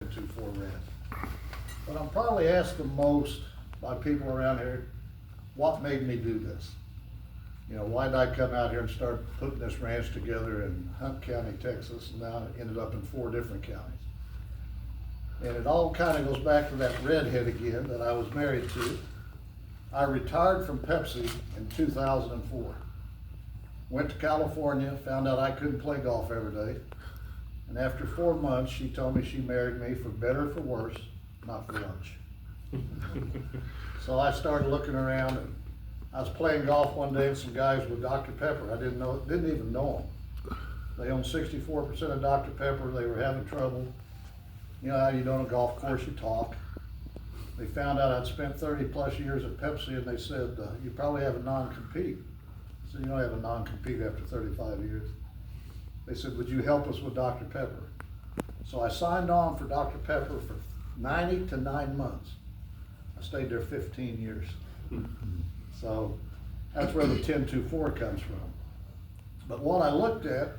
2-4 ranch. But I'm probably asked the most by people around here, what made me do this? You know, why did I come out here and start putting this ranch together in Hunt County, Texas, and now it ended up in 4 different counties. And it all kind of goes back to that redhead again that I was married to. I retired from Pepsi in 2004. Went to California, found out I couldn't play golf every day. And after 4 months, she told me she married me for better or for worse, not for lunch. So I started looking around, and I was playing golf one day with some guys with Dr. Pepper. I didn't even know them. They owned 64% of Dr. Pepper. They were having trouble. You know how you do on a golf course, you talk. They found out I'd spent 30 plus years at Pepsi, and they said, you probably have a non-compete. So you don't have a non-compete after 35 years. They said, would you help us with Dr. Pepper? So I signed on for Dr. Pepper for 90 to 9 months. I stayed there 15 years. So that's where the 10-2-4 comes from. But what I looked at,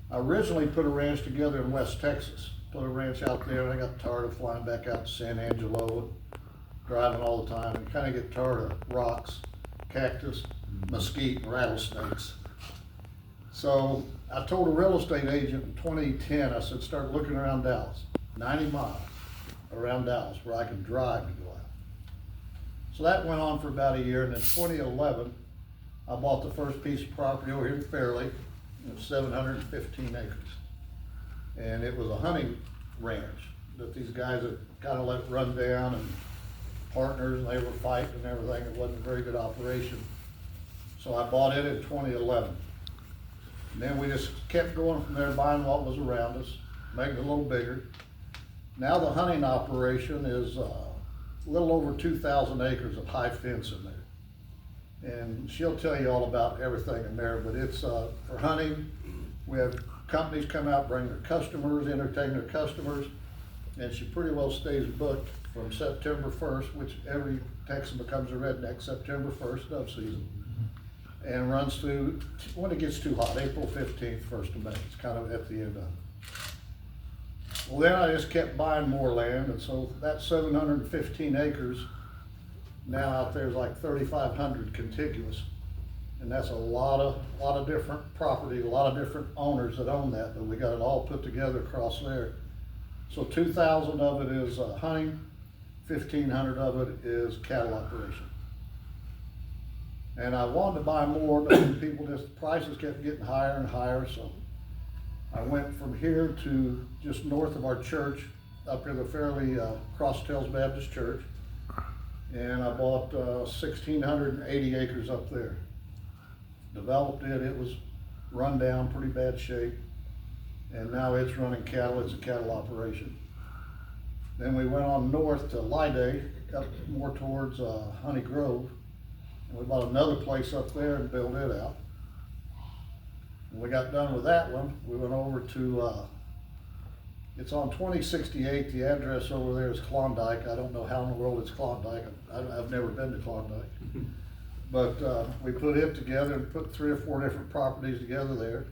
I originally put a ranch together in West Texas. Put a ranch out there, and I got tired of flying back out to San Angelo and driving all the time, and kind of get tired of rocks, cactus, mesquite, and rattlesnakes. So I told a real estate agent in 2010, I said, start looking around Dallas, 90 miles around Dallas where I can drive to go out. So that went on for about a year, and in 2011, I bought the first piece of property over here in Fairleigh. It was 715 acres. And it was a hunting ranch that these guys had kind of let run down, and partners, and they were fighting and everything. It wasn't a very good operation. So I bought it in 2011. And then we just kept going from there, buying what was around us, making it a little bigger. Now the hunting operation is a little over 2,000 acres of high fence in there. And she'll tell you all about everything in there, but it's for hunting. We have companies come out, bring their customers, entertain their customers, and she pretty well stays booked from September 1st, which every Texan becomes a redneck, September 1st, dove season, and runs through, when it gets too hot, April 15th, 1st of May. It's kind of at the end of it. Well, then I just kept buying more land, and so that 715 acres now out there is like 3,500 contiguous. And that's a lot of different property, a lot of different owners that own that, but we got it all put together across there. So 2,000 of it is hunting, 1,500 of it is cattle operation. And I wanted to buy more, but people just, prices kept getting higher and higher, so I went from here to just north of our church, up near the Fairleigh Cross Trails Baptist Church, and I bought 1,680 acres up there. Developed it, it was run down, pretty bad shape, and now it's running cattle. It's a cattle operation. Then we went on north to Lydie, up more towards Honey Grove, and we bought another place up there and built it out. When we got done with that one, we went over to, it's on 2068, the address over there is Klondike. I don't know how in the world it's Klondike. I've never been to Klondike. But we put it together and put 3 or 4 different properties together there.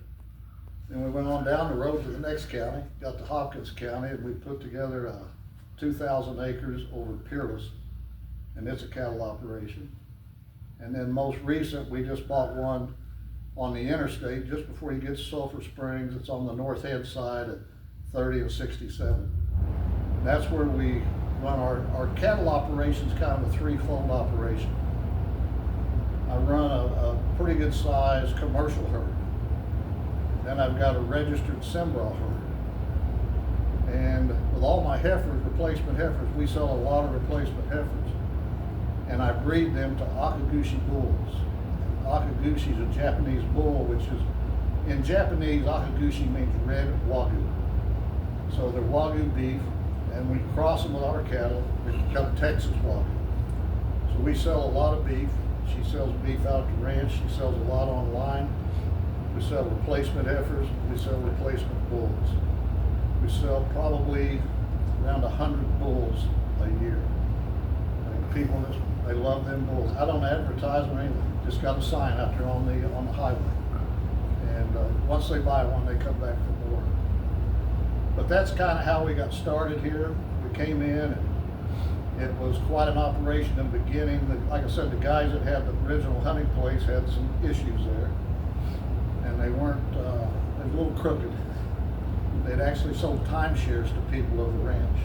Then we went on down the road to the next county, got to Hopkins County, and we put together 2,000 acres over Peerless, and it's a cattle operation. And then most recent, we just bought one on the interstate just before you get to Sulphur Springs. It's on the north hand side at 30 and 67. And that's where we run our cattle operations, kind of a threefold operation. I run a pretty good size commercial herd. Then I've got a registered Cimbra herd. And with all my heifers, replacement heifers, we sell a lot of replacement heifers. And I breed them to Akagushi bulls. Akagushi is a Japanese bull, which is, in Japanese, Akagushi means red Wagyu. So they're Wagyu beef, and we cross them with our cattle, they become Texas Wagyu. So we sell a lot of beef. She sells beef out at the ranch. She sells a lot online. We sell replacement heifers. We sell replacement bulls. We sell probably around 100 bulls a year. And people just, they love them bulls. I don't advertise or anything. Just got a sign out there on the highway. And once they buy one, they come back for more. But that's kind of how we got started here. We came in and it was quite an operation in the beginning. Like I said, the guys that had the original hunting place had some issues there. And they weren't, they were a little crooked. They'd actually sold timeshares to people of the ranch.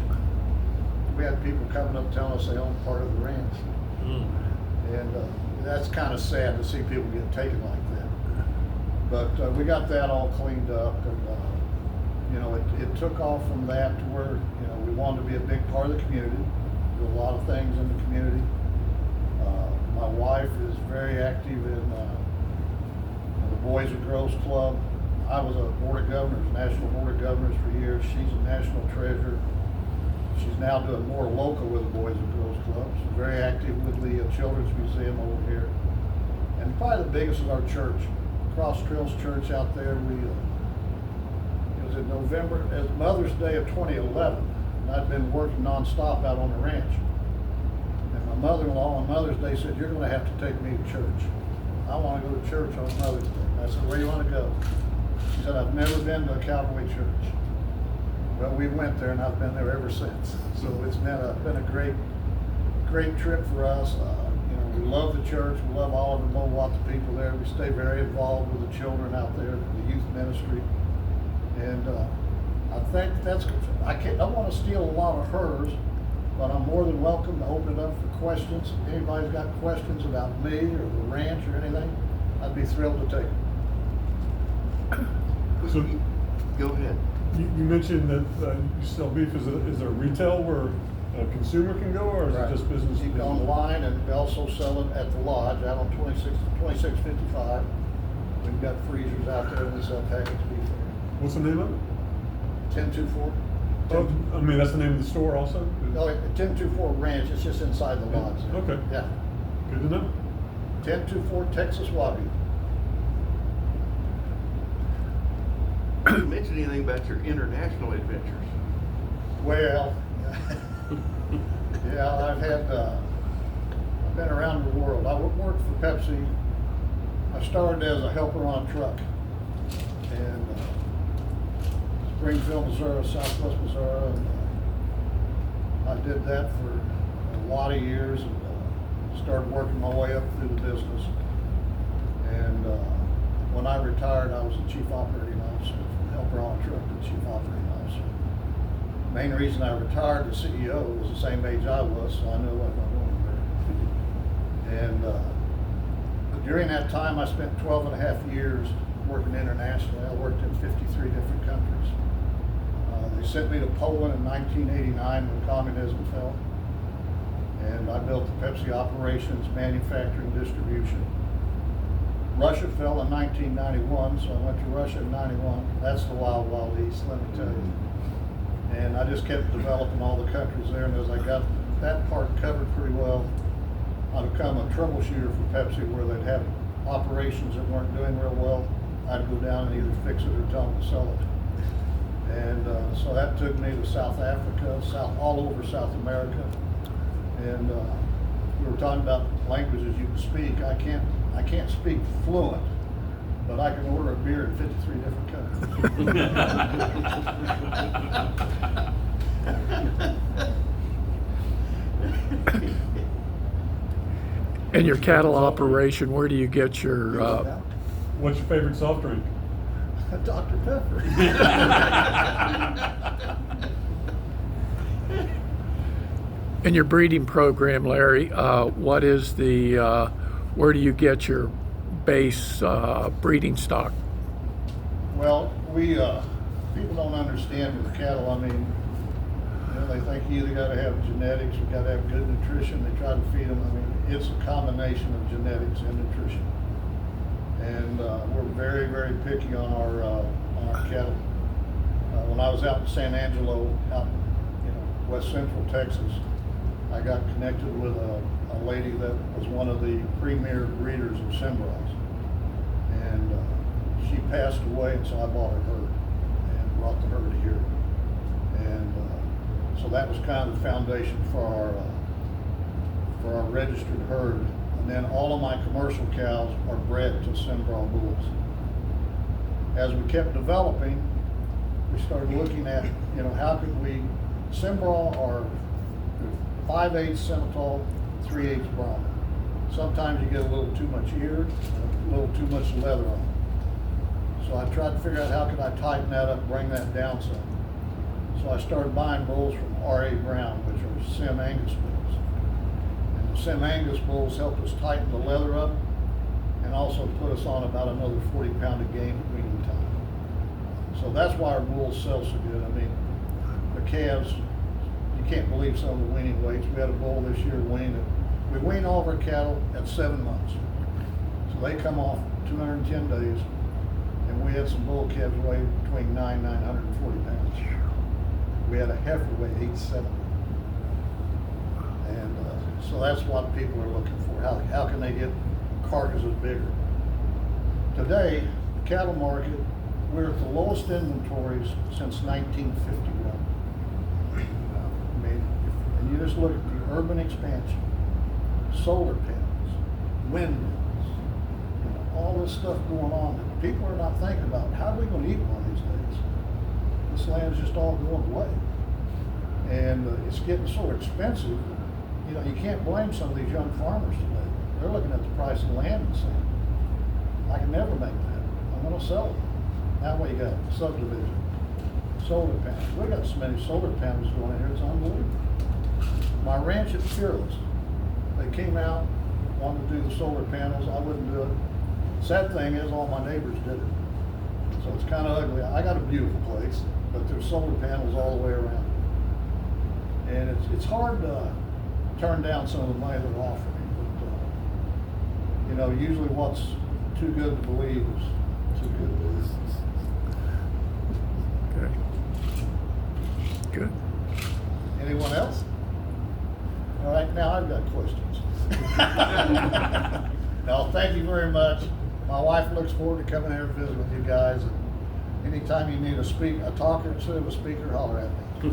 We had people coming up telling us they owned part of the ranch. And that's kind of sad to see people get taken like that. But we got that all cleaned up, and you know, it took off from that to where, you know, we wanted to be a big part of the community, do a lot of things in the community. My wife is very active in the Boys and Girls Club. I was a Board of Governors, National Board of Governors for years. She's a national treasurer. She's now doing more local with the Boys and Girls Club. She's very active with the Children's Museum over here. And probably the biggest is our church, Cross Trails Church out there. It was in November, as Mother's Day of 2011, and I'd been working nonstop out on the ranch. And my mother-in-law on Mother's Day said, "You're going to have to take me to church. I want to go to church on Mother's Day." I said, "Where do you want to go?" She said, "I've never been to a cowboy church." Well, we went there, and I've been there ever since. So it's been a great trip for us. You know, we love the church. We love all of the Mowata people there. We stay very involved with the children out there, the youth ministry, and I think that's. I don't want to steal a lot of hers, but I'm more than welcome to open it up for questions. If anybody's got questions about me or the ranch or anything, I'd be thrilled to take them. So, go ahead. You mentioned that you sell beef. Is there retail where a consumer can go, or is Right. it just business? You can online, and we also sell it at the lodge out on 2655. We've got freezers out there, and we sell packaged beef there. What's the name of it? 1024. Oh, I mean, that's the name of the store also? No, 1024 Ranch, it's just inside the lodge. Okay. Yeah. Good to know. 1024 Texas Wagyu. Did you mention anything about your international adventures? Well, yeah, I've been around the world. I worked for Pepsi. I started as a helper on a truck in Springfield, Missouri, Southwest Missouri, and I did that for a lot of years, and started working my way up through the business. And when I retired, I was the chief operating officer, from helper on a truck to chief operating officer. Main reason I retired, the CEO was the same age I was, so I knew what I was going there. And during that time, I spent 12 and a half years working internationally. I worked in 53 different countries. They sent me to Poland in 1989 when communism fell. And I built the Pepsi operations, manufacturing, distribution. Russia fell in 1991, so I went to Russia in 91. That's the wild, wild east, let me tell you. And I just kept developing all the countries there, and as I got that part covered pretty well, I become a troubleshooter for Pepsi, where they'd have operations that weren't doing real well. I'd go down and either fix it or tell them to sell it. And so that took me to South Africa, all over South America. And we were talking about languages you can speak. I can't speak fluent, but I can order a beer in 53 different countries. And your cattle operation, where do you get your, What's your favorite soft drink? Dr. Pepper. in your breeding program, Larry, what is where do you get your base breeding stock? Well, people don't understand with cattle. I mean, you know, they think you either got to have genetics or got to have good nutrition. They try to feed them. I mean, it's a combination of genetics and nutrition. And we're very, very picky on our cattle. When I was out in San Angelo, out in West Central Texas, I got connected with a lady that was one of the premier breeders of Cimarrons. And she passed away, and so I bought her herd and brought the herd here. And so that was kind of the foundation for our registered herd. And then all of my commercial cows are bred to Cimarron bulls. As we kept developing, we started looking at, you know, how could we, Simbrol are 5/8 Simmental, 3/8 Brahma. Sometimes you get a little too much ear, a little too much leather on it. So I tried to figure out how could I tighten that up, bring that down some. So I started buying bulls from R.A. Brown, which are Sim Angus bulls. And the Sim Angus bulls helped us tighten the leather up and also put us on about another 40 pound a game at weaning time. So that's why our bulls sell so good. I mean, the calves, you can't believe some of the weaning weights. We had a bull this year we wean all of our cattle at 7 months. So they come off 210 days, and we had some bull calves weigh between 940 pounds. We had a heifer weigh 870. And so that's what people are looking for. How can they get carcasses bigger? Today, the cattle market, we're at the lowest inventories since 1951. I mean, and you just look at the urban expansion, solar panels, windmills, you know, all this stuff going on that people are not thinking about. How are we going to eat one of these days? This land's just all going away. And it's getting so expensive, you know, you can't blame some of these young farmers today. They're looking at the price of land and saying, I can never make that. I'm going to sell it. Now what you got? Subdivision, solar panels. We got so many solar panels going in here, it's unbelievable. My ranch at Fearless, they came out, wanted to do the solar panels. I wouldn't do it. Sad thing is, all my neighbors did it. So it's kind of ugly. I got a beautiful place, but there's solar panels all the way around. And it's hard to turn down some of the money they're offering. But, you know, usually what's too good to believe is too good to believe. Okay. Good. Anyone else? All right, now I've got questions. No, thank you very much. My wife looks forward to coming here and visit with you guys. And anytime you need a talker instead of a speaker, holler at me.